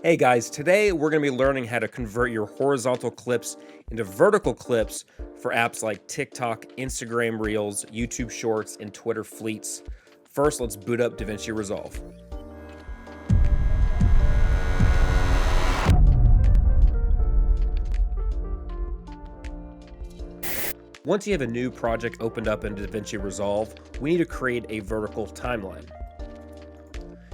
Hey guys, today we're going to be learning how to convert your horizontal clips into vertical clips for apps like TikTok, Instagram Reels, YouTube Shorts, and Twitter Fleets. First, let's boot up Davinci Resolve. Once you have a new project opened up in Davinci Resolve, we need to create a vertical timeline.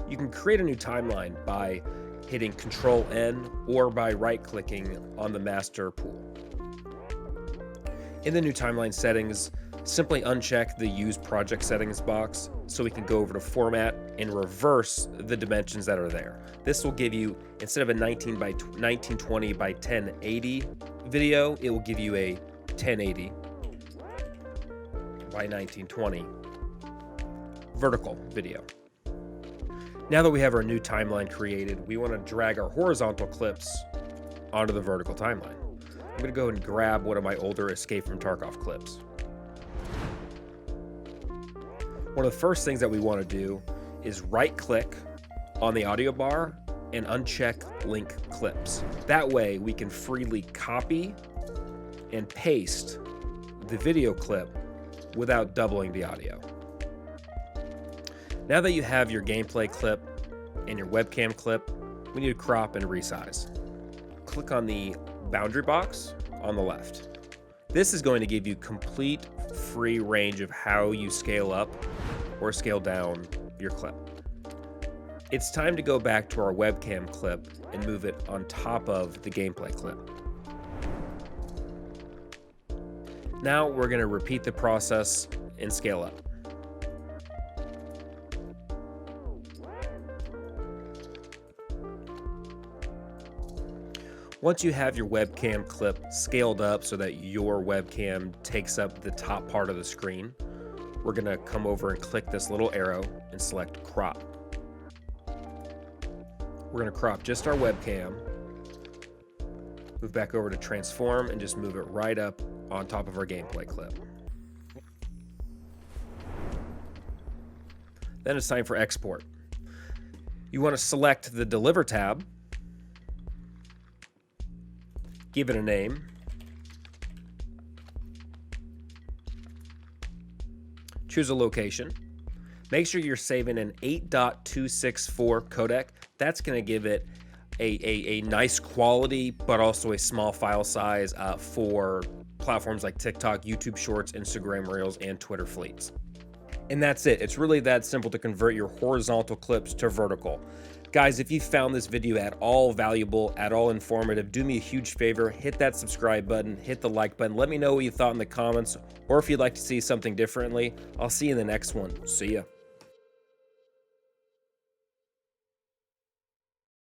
You can create a new timeline by hitting Control-N or by right-clicking on the master pool. In the new timeline settings, simply uncheck the Use Project Settings box so we can go over to Format and reverse the dimensions that are there. This will give you, instead of a 1920 by 1080 video, it will give you a 1080 by 1920 vertical video. Now that we have our new timeline created, we want to drag our horizontal clips onto the vertical timeline. I'm going to go and grab one of my older Escape from Tarkov clips. One of the first things that we want to do is right-click on the audio bar and uncheck Link Clips. That way we can freely copy and paste the video clip without doubling the audio. Now that you have your gameplay clip and your webcam clip, we need to crop and resize. Click on the boundary box on the left. This is going to give you complete free range of how you scale up or scale down your clip. It's time to go back to our webcam clip and move it on top of the gameplay clip. Now we're going to repeat the process and scale up. Once you have your webcam clip scaled up so that your webcam takes up the top part of the screen, we're going to come over and click this little arrow and select crop. We're going to crop just our webcam, move back over to transform, and just move it right up on top of our gameplay clip. Then it's time for export. You want to select the Deliver tab, give it a name, choose a location, make sure you're saving an 8.264 codec. That's going to give it a nice quality, but also a small file size for platforms like TikTok, YouTube Shorts, Instagram Reels, and Twitter Fleets. And that's it. It's really that simple to convert your horizontal clips to vertical. Guys, if you found this video at all valuable, at all informative, do me a huge favor, hit that subscribe button, hit the like button, let me know what you thought in the comments, or if you'd like to see something differently. I'll see you in the next one. See ya.